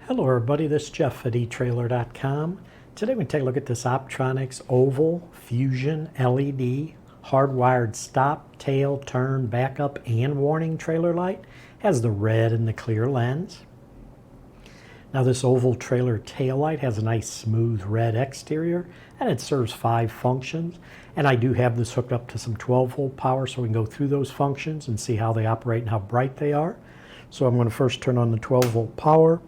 Hello everybody, this is Jeff at etrailer.com. Today we're going to take a look at this Optronics Oval Fusion LED hardwired stop, tail, turn, backup, and warning trailer light. Has the red and the clear lens. Now this oval trailer tail light has a nice smooth red exterior and it serves 5 functions. And I do have this hooked up to some 12-volt power so we can go through those functions and see how they operate and how bright they are. So I'm going to first turn on the 12-volt power.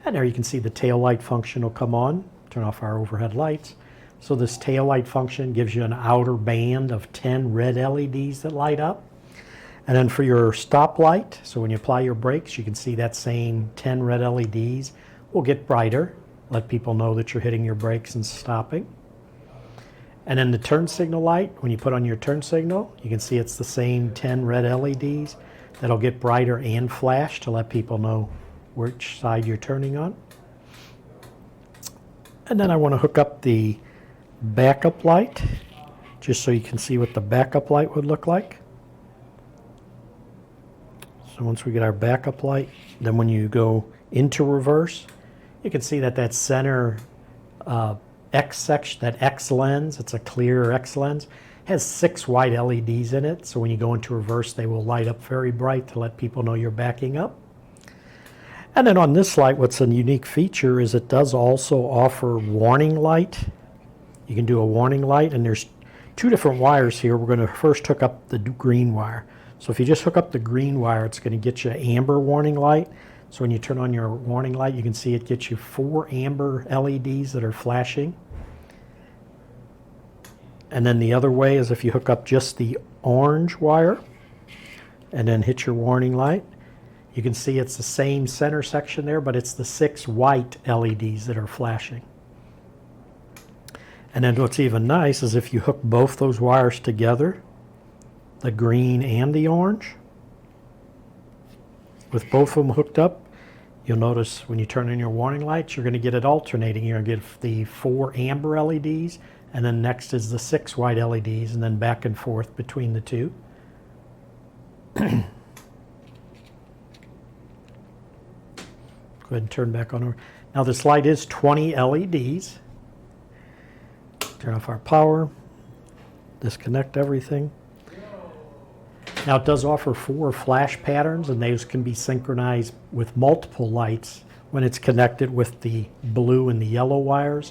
And there you can see the tail light function will come on, turn off our overhead lights. So this tail light function gives you an outer band of 10 red LEDs that light up. And then for your stoplight, so when you apply your brakes, you can see that same 10 red LEDs will get brighter, let people know that you're hitting your brakes and stopping. And then the turn signal light, when you put on your turn signal, you can see it's the same 10 red LEDs that'll get brighter and flash to let people know which side you're turning on. And then I want to hook up the backup light just so you can see what the backup light would look like. So once we get our backup light, then when you go into reverse, you can see that that center X section, that X lens, it's a clear X lens, has 6 white LEDs in it. So when you go into reverse, they will light up very bright to let people know you're backing up. And then on this light, what's a unique feature is it does also offer warning light. You can do a warning light, and there's 2 different wires here. We're going to first hook up the green wire. So if you just hook up the green wire, it's going to get you amber warning light. So when you turn on your warning light, you can see it gets you 4 amber LEDs that are flashing. And then the other way is if you hook up just the orange wire and then hit your warning light. You can see it's the same center section there, but it's the 6 white LEDs that are flashing. And then what's even nice is if you hook both those wires together, the green and the orange, with both of them hooked up, you'll notice when you turn on your warning lights, you're going to get it alternating. You're going to get the 4 amber LEDs, and then next is the 6 white LEDs, and then back and forth between the 2. Go ahead and turn back on. Now this light is 20 LEDs. Turn off our power. Disconnect everything. Now it does offer 4 flash patterns, and those can be synchronized with multiple lights when it's connected with the blue and the yellow wires.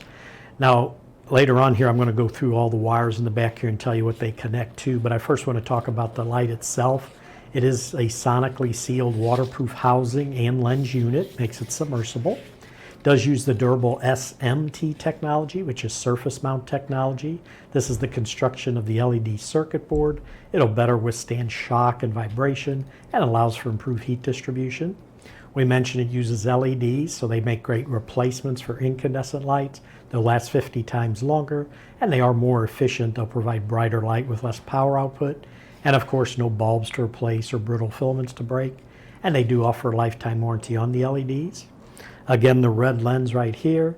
Now later on here I'm going to go through all the wires in the back here and tell you what they connect to, but I first want to talk about the light itself. It is a sonically sealed waterproof housing and lens unit, makes it submersible. It does use the durable SMT technology, which is surface mount technology. This is the construction of the LED circuit board. It'll better withstand shock and vibration and allows for improved heat distribution. We mentioned it uses LEDs, so they make great replacements for incandescent lights. They'll last 50 times longer, and they are more efficient. They'll provide brighter light with less power output. And of course, no bulbs to replace or brittle filaments to break. And they do offer a lifetime warranty on the LEDs. Again, the red lens right here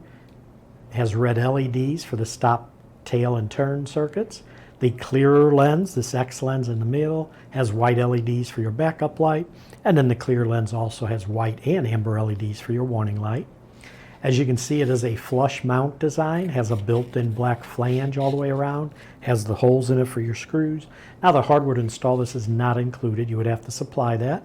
has red LEDs for the stop, tail, and turn circuits. The clearer lens, this X lens in the middle, has white LEDs for your backup light. And then the clear lens also has white and amber LEDs for your warning light. As you can see, it is a flush mount design, has a built-in black flange all the way around, has the holes in it for your screws. Now the hardware to install this is not included. You would have to supply that.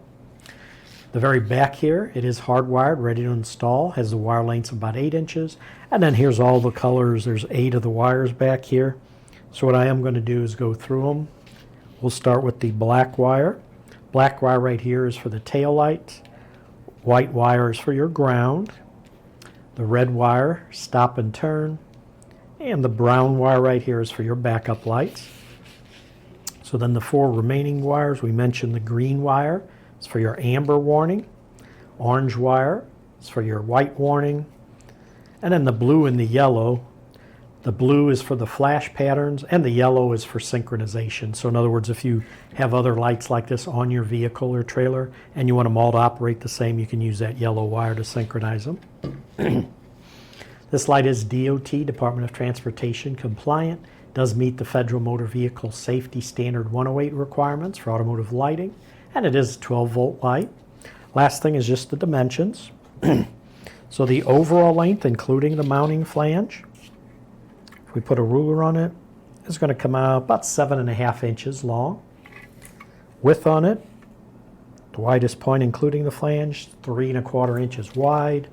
The very back here, it is hardwired, ready to install, has the wire lengths of about 8 inches. And then here's all the colors. There's 8 of the wires back here. So what I am going to do is go through them. We'll start with the black wire. Black wire right here is for the tail light. White wire is for your ground. The red wire, stop and turn, and the brown wire right here is for your backup lights. So then the 4 remaining wires, we mentioned the green wire is for your amber warning, orange wire is for your white warning, and then the blue and the yellow. The blue is for the flash patterns, and the yellow is for synchronization. So in other words, if you have other lights like this on your vehicle or trailer and you want them all to operate the same, you can use that yellow wire to synchronize them. This light is DOT, Department of Transportation compliant, does meet the Federal Motor Vehicle Safety Standard 108 requirements for automotive lighting, and it is a 12-volt light. Last thing is just the dimensions. So the overall length, including the mounting flange, if we put a ruler on it, is going to come out about 7.5 inches long. Width on it, the widest point including the flange, 3¼ inches wide.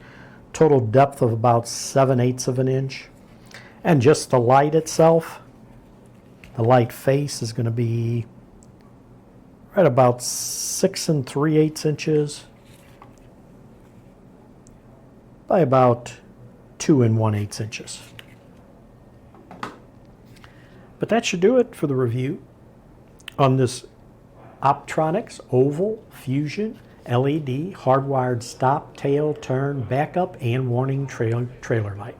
Total depth of about 7/8 of an inch. And just the light itself, the light face is going to be right about 6 3/8 inches by about 2 1/8 inches. But that should do it for the review on this Optronics Oval Fusion LED hardwired stop, tail, turn, backup, and warning trailer light.